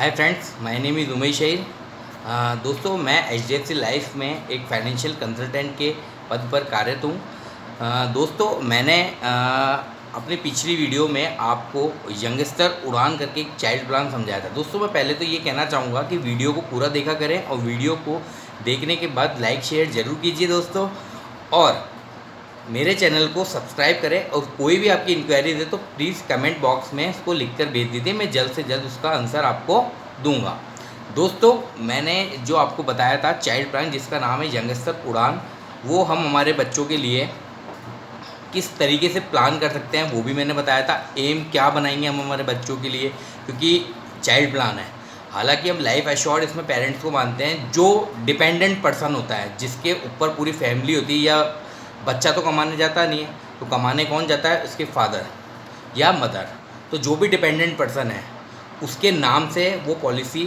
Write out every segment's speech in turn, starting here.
Hi friends, my name is Umesh Shaheer. दोस्तों, मैं HDFC life में एक फाइनेंशियल कंसल्टेंट के पद पर कार्यरत हूँ। दोस्तों, मैंने अपनी पिछली वीडियो में आपको यंगस्टर उड़ान करके एक चाइल्ड प्लान समझाया था। दोस्तों, मैं पहले तो ये कहना चाहूँगा कि वीडियो को पूरा देखा करें और वीडियो को देखने के बाद लाइक शेयर ज़रूर कीजिए दोस्तों, और मेरे चैनल को सब्सक्राइब करें। और कोई भी आपकी इंक्वायरी है तो प्लीज़ कमेंट बॉक्स में इसको लिखकर भेज दीजिए, मैं जल्द से जल्द उसका आंसर आपको दूंगा। दोस्तों, मैंने जो आपको बताया था चाइल्ड प्लान जिसका नाम है यंगस्टर उड़ान, वो हम हमारे बच्चों के लिए किस तरीके से प्लान कर सकते हैं वो भी मैंने बताया था। एम क्या बनाएंगे हम हमारे बच्चों के लिए, क्योंकि चाइल्ड प्लान है। हालांकि हम लाइफ एश्योर्ड इसमें पेरेंट्स को मानते हैं, जो डिपेंडेंट पर्सन होता है, जिसके ऊपर पूरी फैमिली होती है। या बच्चा तो कमाने जाता नहीं है, तो कमाने कौन जाता है? उसके फादर या मदर। तो जो भी डिपेंडेंट पर्सन है उसके नाम से वो पॉलिसी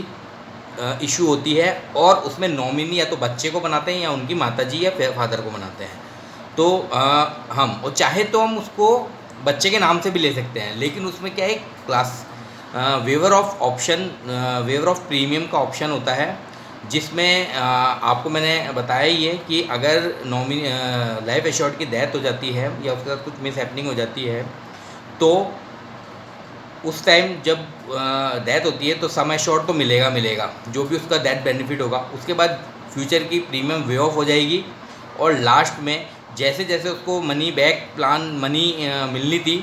इशू होती है, और उसमें नॉमिनी या तो बच्चे को बनाते हैं या उनकी माताजी या फादर को बनाते हैं। तो हम और चाहे तो हम उसको बच्चे के नाम से भी ले सकते हैं, लेकिन उसमें क्या है, class waiver of option, waiver of premium का ऑप्शन होता है, जिसमें आपको मैंने बताया ही है कि अगर लाइफ एश्योर्ड की डेथ हो जाती है या उसके साथ कुछ मिस हैपनिंग हो जाती है, तो उस टाइम जब डेथ होती है तो सम एश्योर्ड तो मिलेगा जो भी उसका डेथ बेनिफिट होगा। उसके बाद फ्यूचर की प्रीमियम वे ऑफ हो जाएगी, और लास्ट में जैसे जैसे उसको मनी बैक प्लान मनी मिलनी थी,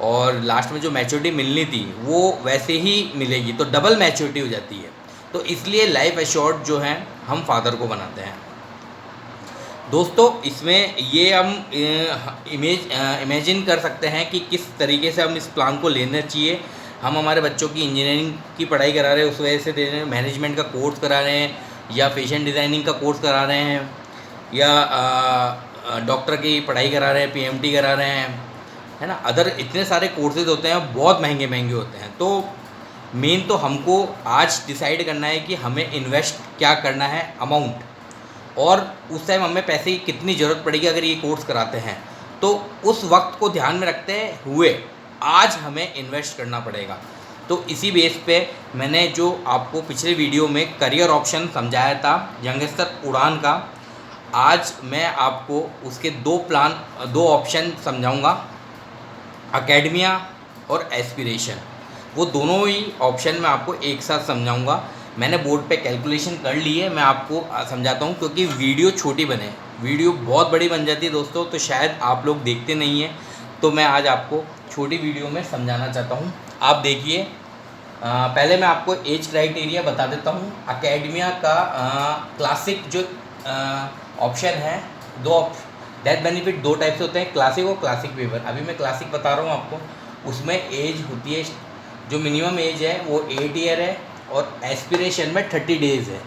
और लास्ट में जो मैच्योरिटी मिलनी थी वो वैसे ही मिलेगी, तो डबल मैच्योरिटी हो जाती है। तो इसलिए लाइफ एश्योर्ड जो है हम फादर को बनाते हैं। दोस्तों, इसमें ये हम इमेजिन कर सकते हैं कि किस तरीके से हम इस प्लान को लेना चाहिए। हम हमारे बच्चों की इंजीनियरिंग की पढ़ाई करा रहे हैं, उस वजह से दे रहे हैं, मैनेजमेंट का कोर्स करा रहे हैं, या फैशन डिज़ाइनिंग का कोर्स करा रहे हैं, या डॉक्टर की पढ़ाई करा रहे हैं, PMT करा रहे हैं, है ना। अदर इतने सारे कोर्सेज होते हैं, बहुत महंगे महंगे होते हैं। तो मेन तो हमको आज डिसाइड करना है कि हमें इन्वेस्ट क्या करना है, अमाउंट, और उस टाइम हमें पैसे की कितनी ज़रूरत पड़ेगी अगर ये कोर्स कराते हैं। तो उस वक्त को ध्यान में रखते हुए आज हमें इन्वेस्ट करना पड़ेगा। तो इसी बेस पे मैंने जो आपको पिछले वीडियो में करियर ऑप्शन समझाया था यंगस्टर उड़ान का, आज मैं आपको उसके दो ऑप्शन समझाऊंगा, अकेडमिया और एस्पिरेशन। वो दोनों ही ऑप्शन मैं आपको एक साथ समझाऊंगा। मैंने बोर्ड पे कैलकुलेशन कर ली है, मैं आपको समझाता हूँ, क्योंकि वीडियो छोटी बने, वीडियो बहुत बड़ी बन जाती है दोस्तों, तो शायद आप लोग देखते नहीं हैं। तो मैं आज आपको छोटी वीडियो में समझाना चाहता हूँ। आप देखिए, पहले मैं आपको एज क्राइटेरिया बता देता हूँ। अकेडमिया का क्लासिक जो ऑप्शन है, डेथ बेनिफिट दो टाइप से होते हैं, क्लासिक और क्लासिक वेवर। अभी मैं क्लासिक बता रहा हूँ आपको। उसमें एज होती है, जो मिनिमम एज है वो 8 ईयर है, और एस्पिरेशन में 30 डेज़ है।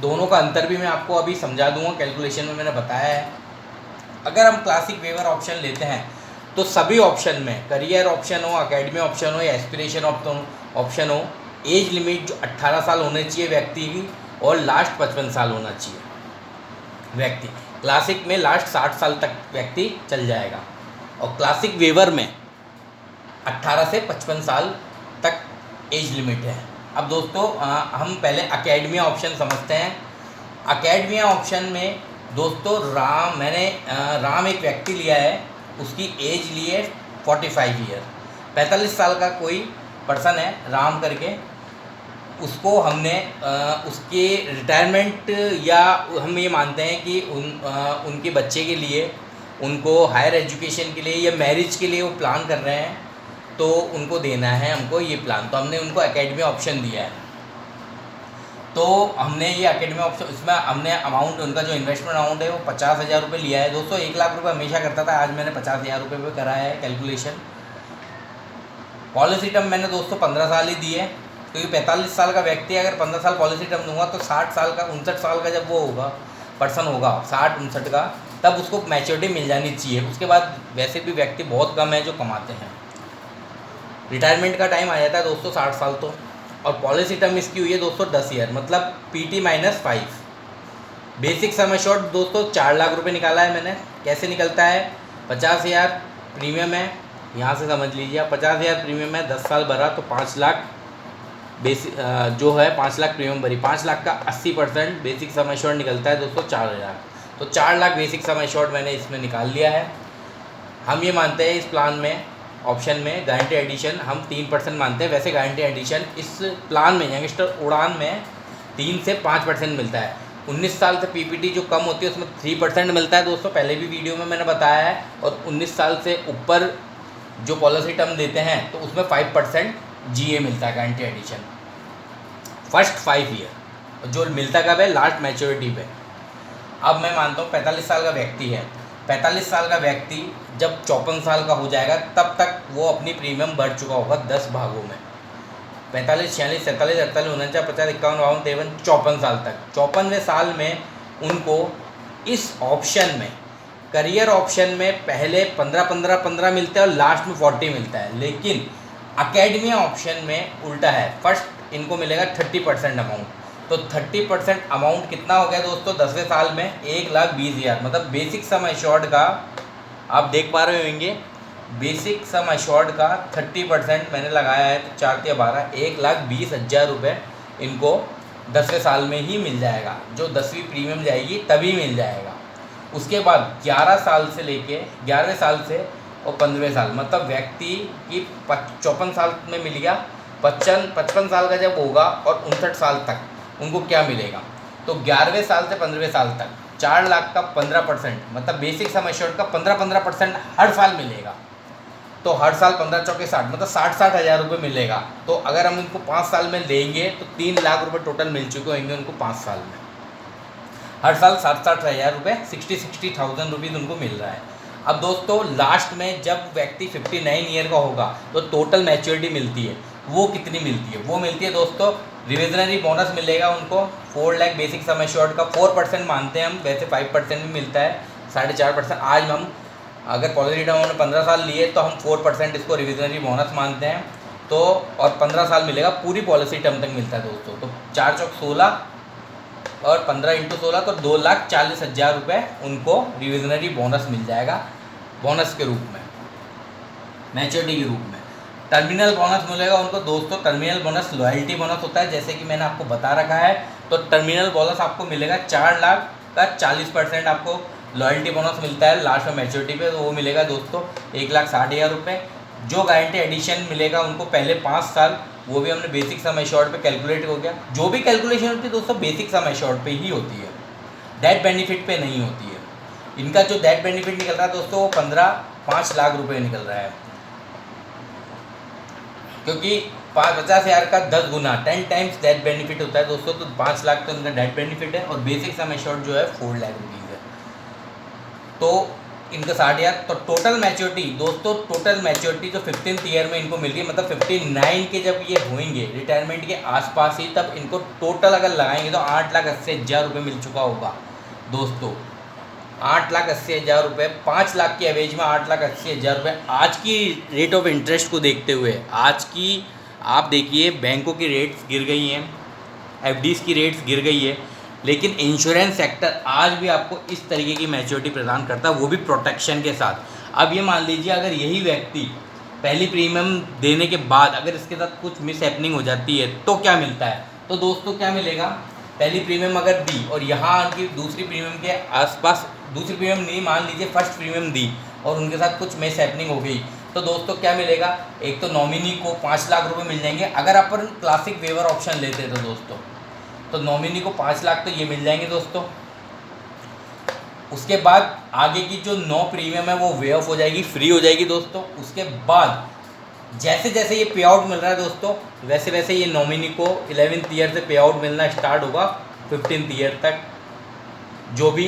दोनों का अंतर भी मैं आपको अभी समझा दूंगा, कैलकुलेशन में मैंने बताया है। अगर हम क्लासिक वेवर ऑप्शन लेते हैं तो सभी ऑप्शन में, करियर ऑप्शन हो, अकेडमी ऑप्शन हो या एस्पिरेशन ऑप्शन हो, एज लिमिट जो 18 साल होनी चाहिए व्यक्ति की, और लास्ट 55 साल होना चाहिए व्यक्ति। क्लासिक में लास्ट 60 साल तक व्यक्ति चल जाएगा, और क्लासिक वेवर में 18 से 55 साल तक एज लिमिट है। अब दोस्तों, हम पहले अकेडमिया ऑप्शन समझते हैं। अकेडमिया ऑप्शन में दोस्तों राम एक व्यक्ति लिया है, उसकी एज ली है 45 ईयर, 45 साल का कोई पर्सन है राम करके। उसको हमने उसके रिटायरमेंट, या हम ये मानते हैं कि उनके बच्चे के लिए, उनको हायर एजुकेशन के लिए या मैरिज के लिए वो प्लान कर रहे हैं, तो उनको देना है हमको ये प्लान। तो हमने उनको अकेडमी ऑप्शन दिया है। तो हमने ये अकेडमी ऑप्शन, इसमें हमने अमाउंट, उनका जो इन्वेस्टमेंट अमाउंट है वो 50,000 रुपये लिया है। दोस्तों, 1 लाख रुपये हमेशा करता था, आज मैंने 50,000 रुपये पे करा है कैलकुलेशन। पॉलिसी टर्म मैंने दोस्तों 15 साल ही दी है, क्योंकि 45 साल का व्यक्ति अगर 15 साल पॉलिसी टर्म दूंगा तो 60 साल का, 59 साल का जब वो होगा, पर्सन होगा 60-59 का, तब उसको मैच्योरिटी मिल जानी चाहिए। उसके बाद वैसे भी व्यक्ति बहुत कम है जो कमाते हैं, रिटायरमेंट का टाइम आ जाता है दोस्तों 60 साल तो। और पॉलिसी टर्म इसकी हुई है दोस्तों 10 ईयर, मतलब PT-5। बेसिक सम एश्योर्ड दोस्तों 4 लाख रुपए निकाला है मैंने। कैसे निकलता है? 50,000 प्रीमियम है, यहाँ से समझ लीजिए आप, 50,000 प्रीमियम है, 10 साल भरा तो 5 लाख जो है 5 लाख प्रीमियम भरी, 5 लाख का 80% बेसिक सम एश्योर्ड निकलता है दोस्तों 4,000। तो 4 लाख बेसिक सम एश्योर्ड मैंने इसमें निकाल लिया है। हम ये मानते हैं इस प्लान में, ऑप्शन में गारंटी एडिशन हम 3% मानते हैं। वैसे गारंटी एडिशन इस प्लान में यंगस्टर उड़ान में 3 से 5% मिलता है। 19 साल से पीपीटी जो कम होती है उसमें 3% मिलता है दोस्तों, पहले भी वीडियो में मैंने बताया है। और 19 साल से ऊपर जो पॉलिसी टर्म देते हैं तो उसमें 5% जीए मिलता है गारंटी एडिशन फर्स्ट 5 ईयर, जो मिलता कब है, लास्ट मैच्योरिटी पे। अब मैं मानता हूँ 45 साल का व्यक्ति है, 45 साल का व्यक्ति जब 54 साल का हो जाएगा तब तक वो अपनी प्रीमियम बढ़ चुका होगा 10 भागों में, 45, 46, 47, 48, 49, 50, 51, 52, 53, 54 साल तक। 54वें साल में उनको इस ऑप्शन में, करियर ऑप्शन में पहले 15-15-15 मिलता है और लास्ट में 40 मिलता है। लेकिन अकेडमी ऑप्शन में उल्टा है, फर्स्ट इनको मिलेगा 30% अमाउंट। तो 30% अमाउंट कितना हो गया दोस्तों 10वें साल में 1,20,000। मतलब बेसिक सम एश्योर्ड का आप देख पा रहे होंगे, बेसिक सम एश्योर्ड का 30% मैंने लगाया है तो 4 या 12, 1,20,000 रुपये इनको 10वें साल में ही मिल जाएगा। जो 10वीं प्रीमियम जाएगी तभी मिल जाएगा। उसके बाद 11 साल से लेके 11वें साल से और 15वें साल, मतलब व्यक्ति की 54 साल में मिल गया, 55 साल का जब होगा और 59 साल तक उनको क्या मिलेगा, तो 11वें साल से 15वें साल तक 4 लाख का 15%, मतलब बेसिक सम एश्योर्ड का 15-15% हर साल मिलेगा। तो हर साल 15 चौके 60, मतलब 60-60 हज़ार रुपये मिलेगा। तो अगर हम इनको 5 साल में लेंगे तो 3 लाख रुपये टोटल मिल चुके होंगे उनको 5 साल में। हर साल 60-60 हज़ार रुपये, 60,000 रुपीज़ उनको मिल रहा है। अब दोस्तों लास्ट में जब व्यक्ति 59 ईयर का होगा तो टोटल मैच्योरिटी मिलती है, वो कितनी मिलती है, वो मिलती है दोस्तों, रिविजनरी बोनस मिलेगा उनको 4 लाख बेसिक सम एश्योर्ड का 4% मानते हैं हम, वैसे 5% भी मिलता है, 4.5%। आज हम अगर पॉलिसी टर्म हमने 15 साल लिए तो हम 4% इसको रिविजनरी बोनस मानते हैं। तो और 15 साल मिलेगा, पूरी पॉलिसी टर्म तक मिलता है दोस्तों। तो 4 चौक 16 और 15 × 16 तो 2,40,000 रुपये उनको रिविजनरी बोनस मिल जाएगा, बोनस के रूप में, मैच्योरिटी के रूप में। टर्मिनल बोनस मिलेगा उनको दोस्तों, टर्मिनल बोनस लॉयल्टी बोनस होता है, जैसे कि मैंने आपको बता रखा है। तो टर्मिनल बोनस आपको मिलेगा 4 लाख का 40% आपको लॉयल्टी बोनस मिलता है लास्ट में मैच्योरिटी पे, तो वो मिलेगा दोस्तों 1,60,000 रुपये। जो गारंटी एडिशन मिलेगा उनको पहले 5 साल, वो भी हमने बेसिक सम एश्योर्ड पे कैलकुलेट हो गया। जो भी कैलकुलेशन होती है दोस्तों बेसिक सम एश्योर्ड पे ही होती है, डेथ बेनिफिट पे नहीं होती है। इनका जो डेथ बेनिफिट निकल रहा है दोस्तों वो 5 लाख रुपये निकल रहा है, क्योंकि 50,000 का 10 गुना 10 टाइम्स डेथ बेनिफिट होता है दोस्तों। तो 5 लाख तो इनका डेथ बेनिफिट है और बेसिक सम एश्योर्ड जो है 4 लाख रुपीज़ है। तो इनका 60,000। तो टोटल मैच्योरिटी दोस्तों, टोटल मैच्योरिटी जो 15th ईयर में इनको मिल रही है, मतलब 59 के जब ये होंगे रिटायरमेंट के आसपास ही, तब इनको टोटल अगर लगाएंगे तो 8,80,000 रुपये मिल चुका होगा दोस्तों। 8,80,000 रुपये, 5 लाख की एवरेज में 8,80,000 रुपये आज की रेट ऑफ इंटरेस्ट को देखते हुए। आज की आप देखिए बैंकों की रेट्स गिर गई हैं, एफडीज़ की रेट्स गिर गई है, लेकिन इंश्योरेंस सेक्टर आज भी आपको इस तरीके की मैच्योरिटी प्रदान करता है, वो भी प्रोटेक्शन के साथ। अब ये मान लीजिए अगर यही व्यक्ति पहली प्रीमियम देने के बाद अगर इसके साथ कुछ मिस हैपनिंग हो जाती है तो क्या मिलता है, तो दोस्तों क्या मिलेगा, पहली प्रीमियम अगर दी और यहाँ उनकी दूसरी प्रीमियम के आसपास, दूसरी प्रीमियम नहीं मान लीजिए फर्स्ट प्रीमियम दी और उनके साथ कुछ मिस हैपनिंग हो गई, तो दोस्तों क्या मिलेगा, एक तो नॉमिनी को 5 लाख रुपए मिल जाएंगे। अगर अपन क्लासिक वेवर ऑप्शन लेते तो दोस्तों, तो नॉमिनी को 5 लाख तो ये मिल जाएंगे दोस्तों। उसके बाद आगे की जो 9 प्रीमियम है वो वे ऑफ हो जाएगी, फ्री हो जाएगी दोस्तों। उसके बाद जैसे जैसे ये पे आउट मिल रहा है दोस्तों, वैसे वैसे ये नॉमिनी को 11th ईयर से पे आउट मिलना स्टार्ट होगा 15th ईयर तक। जो भी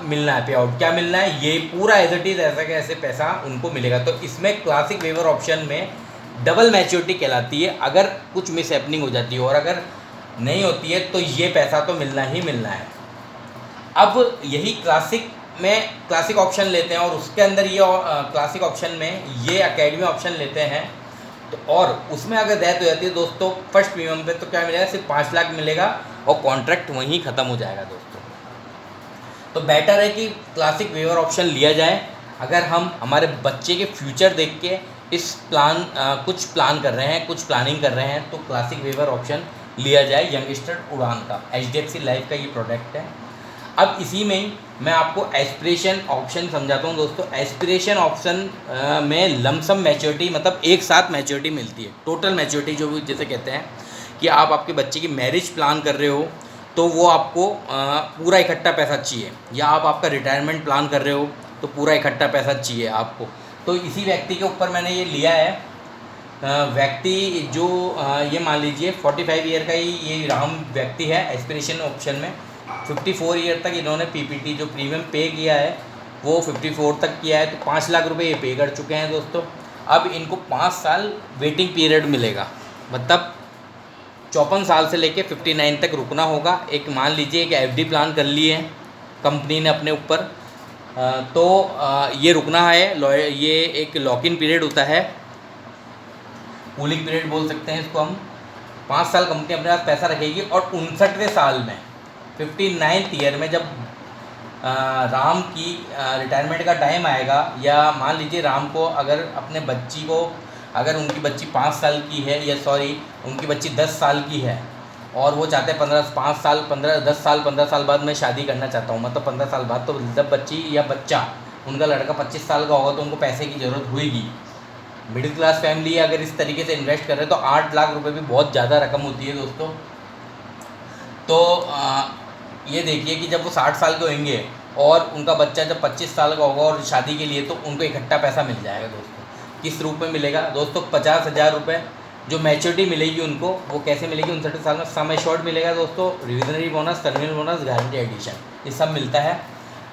मिलना है पे आउट, क्या मिलना है, ये पूरा एज इट इज़ ऐसा कैसे पैसा उनको मिलेगा। तो इसमें क्लासिक वेवर ऑप्शन में डबल मैच्योरिटी कहलाती है, अगर कुछ मिस हैपनिंग हो जाती है, और अगर नहीं होती है तो ये पैसा तो मिलना ही मिलना है। अब यही क्लासिक में क्लासिक ऑप्शन लेते हैं और उसके अंदर ये क्लासिक ऑप्शन में ये एकेडमी ऑप्शन लेते हैं, तो और उसमें अगर डेथ हो जाती है दोस्तों फर्स्ट प्रीमियम पे, तो क्या मिलेगा, सिर्फ 5 लाख मिलेगा और कॉन्ट्रैक्ट वहीं ख़त्म हो जाएगा दोस्तों। तो बेटर है कि क्लासिक वेवर ऑप्शन लिया जाए अगर हम हमारे बच्चे के फ्यूचर देख के कुछ प्लान कर रहे हैं, कुछ प्लानिंग कर रहे हैं, तो क्लासिक वेवर ऑप्शन लिया जाए यंगस्टर उड़ान का। HDFC लाइफ का ये प्रोडक्ट है। अब इसी में ही मैं आपको एस्पिरेशन ऑप्शन समझाता हूँ दोस्तों। एस्पिरेशन ऑप्शन में लमसम मैच्योरिटी, मतलब एक साथ मैच्योरिटी मिलती है, टोटल मैच्योरिटी जो भी जैसे कहते हैं कि आप आपके बच्चे की मैरिज प्लान कर रहे हो तो वो आपको पूरा इकट्ठा पैसा चाहिए, या आप आपका रिटायरमेंट प्लान कर रहे हो तो पूरा इकट्ठा पैसा चाहिए आपको। तो इसी व्यक्ति के ऊपर मैंने ये लिया है। व्यक्ति जो ये मान लीजिए 45 ईयर का ही ये राम व्यक्ति है। एस्पिरेशन ऑप्शन में 54 ईयर तक इन्होंने PPT जो प्रीमियम पे किया है वो 54 तक किया है, तो 5 लाख रुपए ये पे कर चुके हैं दोस्तों। अब इनको 5 साल वेटिंग पीरियड मिलेगा, मतलब 54 साल से लेके 59 तक रुकना होगा। एक मान लीजिए कि FD प्लान कर लिए है कंपनी ने अपने ऊपर, तो ये रुकना है। ये एक लॉक इन पीरियड होता है, कूलिंग पीरियड बोल सकते हैं इसको हम। 5 साल कंपनी अपने पास पैसा रखेगी और 59वें साल में 59th ईयर में जब राम की रिटायरमेंट का टाइम आएगा, या मान लीजिए राम को अगर अपने बच्ची को, अगर उनकी बच्ची 5 साल की है, या सॉरी उनकी बच्ची 10 साल की है और वो चाहते हैं 10 साल बाद मैं शादी करना चाहता हूँ, मतलब 15 साल बाद, तो जब बच्ची या बच्चा उनका लड़का 25 साल का होगा तो उनको पैसे की ज़रूरत होगी। मिडिल क्लास फैमिली अगर इस तरीके से इन्वेस्ट कर रहे हैं तो 8 लाख रुपए भी बहुत ज़्यादा रकम होती है दोस्तों। तो ये देखिए कि जब वो 60 साल के होंगे और उनका बच्चा जब 25 साल का होगा और शादी के लिए, तो उनको इकट्ठा पैसा मिल जाएगा दोस्तों। किस रूप में मिलेगा दोस्तों? 50,000 रुपये जो मैच्योरिटी मिलेगी उनको, वो कैसे मिलेगी? 59 साल में सम एश्योर्ड मिलेगा दोस्तों, reversionary bonus, terminal bonus, guarantee addition, ये सब मिलता है।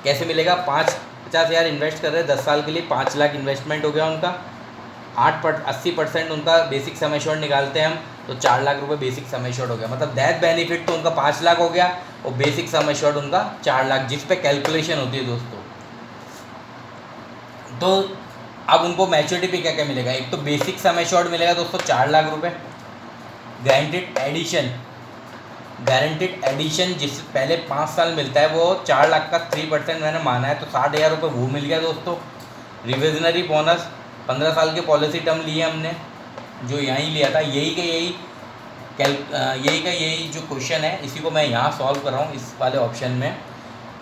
कैसे मिलेगा? 50,000 इन्वेस्ट कर रहे हैं 10 साल के लिए, 5 लाख इन्वेस्टमेंट हो गया उनका। 80% उनका बेसिक सम एश्योर्ड निकालते हैं हम, तो 4 लाख रुपए बेसिक सम एश्योर्ड हो गया। मतलब डेथ बेनिफिट तो उनका 5 लाख हो गया और बेसिक सम एश्योर्ड उनका 4 लाख, जिस पे कैलकुलेशन होती है दोस्तों। तो अब उनको मैच्योरिटी पे क्या क्या मिलेगा? एक तो बेसिक सम एश्योर्ड मिलेगा दोस्तों 4 लाख रुपए। गारंटेड एडिशन जिस पहले 5 साल मिलता है वो 4 लाख का 3% मैंने माना है, तो 60,000 रुपये वो मिल गया दोस्तों। रिविजनरी बोनस 15 साल की पॉलिसी टर्म लिए हमने, जो यहीं लिया था, यही जो क्वेश्चन है इसी को मैं यहाँ सॉल्व कर रहा हूँ इस वाले ऑप्शन में।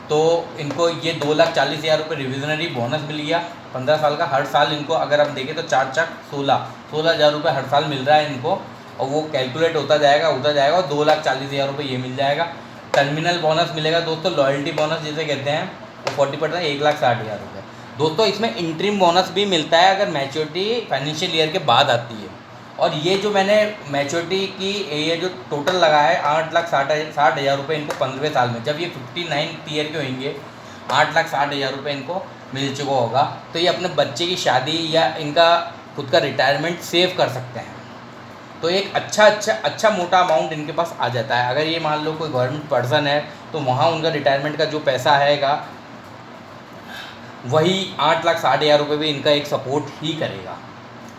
तो इनको ये 2,40,000 रुपये रिविजनरी बोनस मिल गया 15 साल का। हर साल इनको अगर हम देखें तो 4 चक 16,000 रुपये हर साल मिल रहा है इनको, और वो कैलकुलेट होता जाएगा और 2,40,000 रुपये ये मिल जाएगा। टर्मिनल बोनस मिलेगा दोस्तों, लॉयल्टी बोनस जिसे कहते हैं, वो 40% 1,60,000 रुपये दोस्तों। इसमें इंटरिम बोनस भी मिलता है अगर मैच्योरिटी फाइनेंशियल ईयर के बाद आती है। और ये जो मैंने मैच्योरिटी की ये जो टोटल लगा है 8,60,000 रुपये इनको 15वें साल में, जब ये 59th ईयर के होंगे 8,60,000 रुपये इनको मिल चुका होगा, तो ये अपने बच्चे की शादी या इनका खुद का रिटायरमेंट सेव कर सकते हैं। तो एक अच्छा मोटा अमाउंट इनके पास आ जाता है। अगर ये मान लो कोई गवर्नमेंट पर्सन है तो वहाँ उनका रिटायरमेंट का जो पैसा आएगा वही 8,60,000 रुपये भी इनका एक सपोर्ट ही करेगा।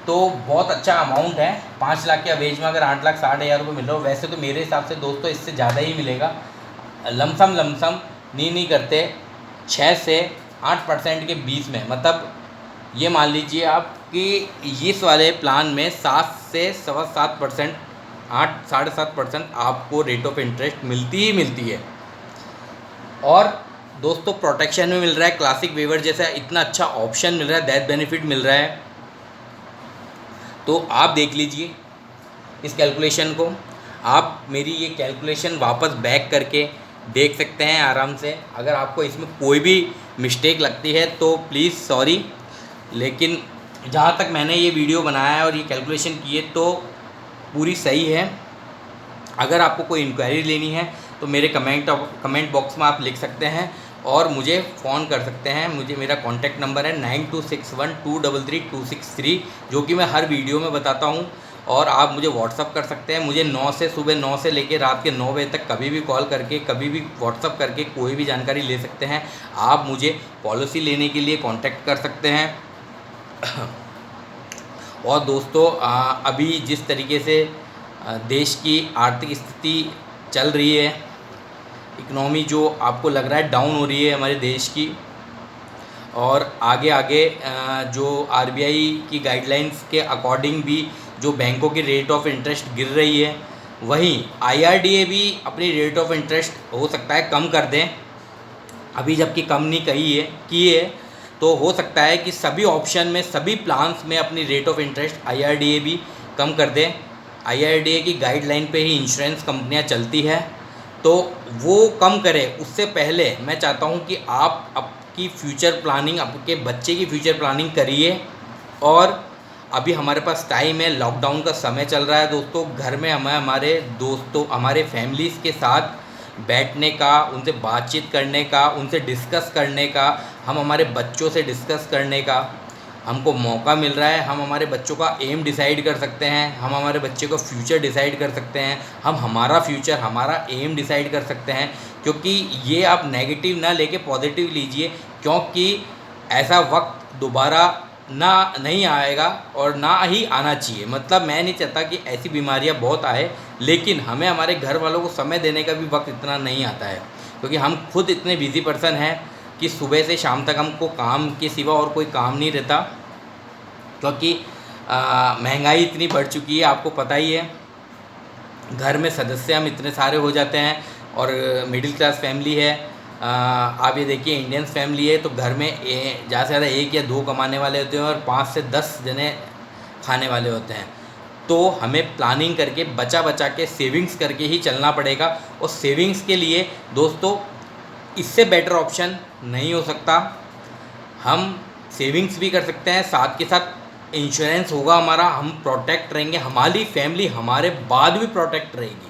तो बहुत अच्छा अमाउंट है। 5 लाख के अवेज में अगर 8,60,000 रुपये मिल रहा हो, वैसे तो मेरे हिसाब से दोस्तों इससे ज़्यादा ही मिलेगा। लमसम नहीं करते 6 से 8% के बीच में, मतलब ये मान लीजिए आप कि इस वाले प्लान में 7 से 7.25%, 8-7.5% आपको रेट ऑफ इंटरेस्ट मिलती है। और दोस्तों प्रोटेक्शन में मिल रहा है, क्लासिक वेवर जैसा इतना अच्छा ऑप्शन मिल रहा है, डेथ बेनिफिट मिल रहा है। तो आप देख लीजिए इस कैलकुलेशन को, आप मेरी ये कैलकुलेशन वापस बैक करके देख सकते हैं आराम से। अगर आपको इसमें कोई भी मिस्टेक लगती है तो प्लीज़ सॉरी, लेकिन जहाँ तक मैंने ये वीडियो बनाया है और ये कैलकुलेशन की है तो पूरी सही है। अगर आपको कोई इंक्वायरी लेनी है तो मेरे कमेंट बॉक्स में आप लिख सकते हैं और मुझे फ़ोन कर सकते हैं। मेरा कॉन्टैक्ट नंबर है 9261233263, जो कि मैं हर वीडियो में बताता हूँ। और आप मुझे व्हाट्सअप कर सकते हैं। मुझे सुबह 9 से लेकर रात के 9 बजे तक कभी भी कॉल करके, कभी भी व्हाट्सअप करके कोई भी जानकारी ले सकते हैं। आप मुझे पॉलिसी लेने के लिए कॉन्टैक्ट कर सकते हैं। और दोस्तों अभी जिस तरीके से देश की आर्थिक स्थिति चल रही है, इकनॉमी जो आपको लग रहा है डाउन हो रही है हमारे देश की, और आगे आगे जो आरबीआई की गाइडलाइंस के अकॉर्डिंग भी जो बैंकों की रेट ऑफ इंटरेस्ट गिर रही है, वहीं आईआरडीए भी अपनी रेट ऑफ इंटरेस्ट हो सकता है कम कर दें। अभी जबकि कम नहीं की है तो हो सकता है कि सभी ऑप्शन में, सभी प्लान्स में अपनी रेट ऑफ इंटरेस्ट आईआरडीए भी कम कर दें। आईआरडीए की गाइडलाइन पे ही इंश्योरेंस कंपनियां चलती है, तो वो कम करे उससे पहले मैं चाहता हूं कि आप आपकी फ्यूचर प्लानिंग, आपके बच्चे की फ्यूचर प्लानिंग करिए। और अभी हमारे पास टाइम है, लॉकडाउन का समय चल रहा है दोस्तों, घर में हमें हमारे दोस्तों, हमारे फैमिलीज़ के साथ बैठने का, उनसे बातचीत करने का, उनसे डिस्कस करने का, हम हमारे बच्चों से डिस्कस करने का हमको मौका मिल रहा है। हम हमारे बच्चों का एम डिसाइड कर सकते हैं, हम हमारे बच्चे का फ्यूचर डिसाइड कर सकते हैं, हम हमारा फ्यूचर, हमारा एम डिसाइड कर सकते हैं। क्योंकि ये आप नेगेटिव ना लेके पॉजिटिव लीजिए, क्योंकि ऐसा वक्त दोबारा नहीं आएगा और ना ही आना चाहिए। मतलब मैं नहीं चाहता कि ऐसी बीमारियां बहुत आए, लेकिन हमें हमारे घर वालों को समय देने का भी वक्त इतना नहीं आता है, क्योंकि हम खुद इतने बिजी पर्सन हैं कि सुबह से शाम तक हमको काम के सिवा और कोई काम नहीं रहता। क्योंकि महंगाई इतनी बढ़ चुकी है, आपको पता ही है, घर में सदस्य हम इतने सारे हो जाते हैं और मिडिल क्लास फैमिली है। आप ये देखिए, इंडियन फैमिली है तो घर में ज़्यादा से ज़्यादा 1 या 2 कमाने वाले होते हैं और 5 से 10 जने खाने वाले होते हैं। तो हमें प्लानिंग करके, बचा बचा के, सेविंग्स करके ही चलना पड़ेगा। और सेविंग्स के लिए दोस्तों इससे बेटर ऑप्शन नहीं हो सकता। हम सेविंग्स भी कर सकते हैं, साथ के साथ इंश्योरेंस होगा हमारा, हम प्रोटेक्ट रहेंगे, हमारी फैमिली हमारे बाद भी प्रोटेक्ट रहेगी।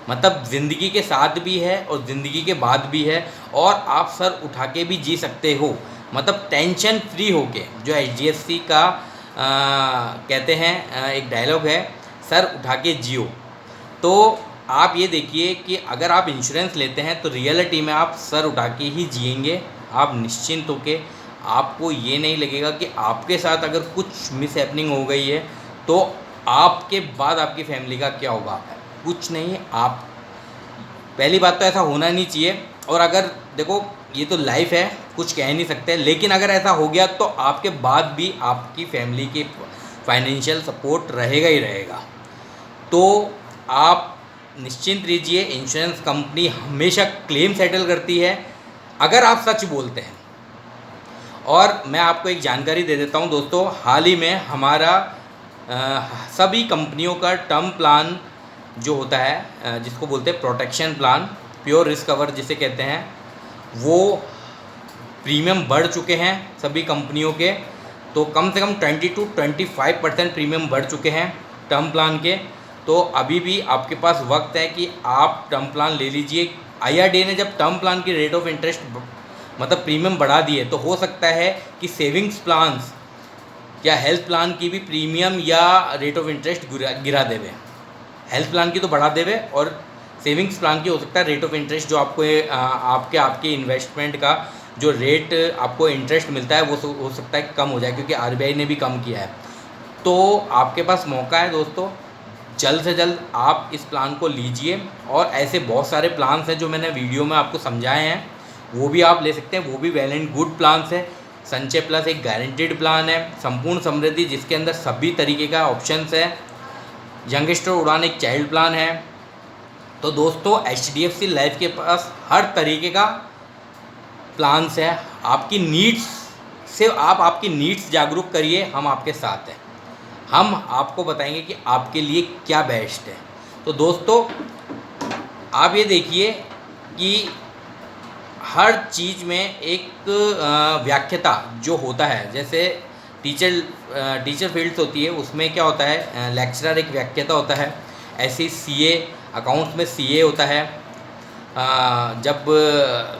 मतलब ज़िंदगी के साथ भी है और ज़िंदगी के बाद भी है, और आप सर उठा के भी जी सकते हो, मतलब टेंशन फ्री होके। जो HDFC का कहते हैं, एक डायलॉग है, सर उठा के जियो। तो आप ये देखिए कि अगर आप इंश्योरेंस लेते हैं तो रियलिटी में आप सर उठा के ही जिएंगे, आप निश्चिंत होके। आपको ये नहीं लगेगा कि आपके साथ अगर कुछ मिस हैपनिंग हो गई है तो आपके बाद आपकी फैमिली का क्या होगा। कुछ नहीं, आप पहली बात तो ऐसा होना नहीं चाहिए। और अगर देखो, ये तो लाइफ है, कुछ कह नहीं सकते, लेकिन अगर ऐसा हो गया तो आपके बाद भी आपकी फैमिली के फाइनेंशियल सपोर्ट रहेगा ही रहेगा। तो आप निश्चिंत रहिए, इंश्योरेंस कंपनी हमेशा क्लेम सेटल करती है अगर आप सच बोलते हैं। और मैं आपको एक जानकारी दे देता हूं दोस्तों, हाल ही में हमारा सभी कंपनियों का टर्म प्लान जो होता है, जिसको बोलते हैं protection plan, pure risk cover जिसे कहते हैं, वो प्रीमियम बढ़ चुके हैं सभी कंपनियों के। तो कम से कम 20 to 25% प्रीमियम बढ़ चुके हैं टर्म प्लान के। तो अभी भी आपके पास वक्त है कि आप टर्म प्लान ले लीजिए। IRDA ने जब टर्म प्लान की रेट ऑफ इंटरेस्ट मतलब प्रीमियम बढ़ा दिए, तो हो सकता है कि सेविंग्स प्लान्स या हेल्थ प्लान की भी प्रीमियम या रेट ऑफ इंटरेस्ट गिरा देवे। हेल्थ प्लान की तो बढ़ा देवे, और सेविंग्स प्लान की हो सकता है रेट ऑफ इंटरेस्ट जो आपको आपके इन्वेस्टमेंट का जो रेट आपको इंटरेस्ट मिलता है वो हो सकता है कम हो जाए, क्योंकि RBI ने भी कम किया है। तो आपके पास मौका है दोस्तों, जल्द से जल्द आप इस प्लान को लीजिए। और ऐसे बहुत सारे प्लान्स हैं जो मैंने वीडियो में आपको समझाए हैं, वो भी आप ले सकते हैं, वो भी वेल एंड गुड प्लान्स है। संचय प्लस एक गारंटीड प्लान है, संपूर्ण समृद्धि जिसके अंदर सभी तरीके का ऑप्शंस है, यंगस्टर उड़ान एक चाइल्ड प्लान है। तो दोस्तों HDFC लाइफ के पास हर तरीके का प्लान्स है। आपकी नीड्स से आप आपकी नीड्स जागरूक करिए, हम आपके साथ हैं, हम आपको बताएंगे कि आपके लिए क्या बेस्ट है। तो दोस्तों आप ये देखिए कि हर चीज़ में एक व्याख्याता जो होता है, जैसे टीचर फील्ड्स होती है, उसमें क्या होता है, लेक्चरर एक व्याख्याता होता है। ऐसे CA अकाउंट्स में CA होता है, जब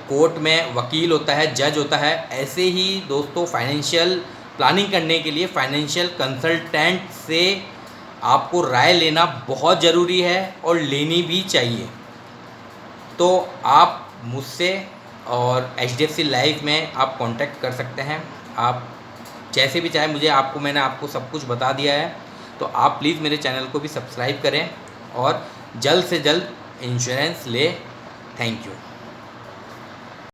कोर्ट में वकील होता है, जज होता है। ऐसे ही दोस्तों फाइनेंशियल प्लानिंग करने के लिए फाइनेंशियल कंसल्टेंट से आपको राय लेना बहुत ज़रूरी है और लेनी भी चाहिए। तो आप मुझसे और HDFC लाइफ में आप कांटेक्ट कर सकते हैं, आप जैसे भी चाहे मुझे, मैंने आपको सब कुछ बता दिया है। तो आप प्लीज़ मेरे चैनल को भी सब्सक्राइब करें और जल्द से जल्द इंश्योरेंस ले। Thank you.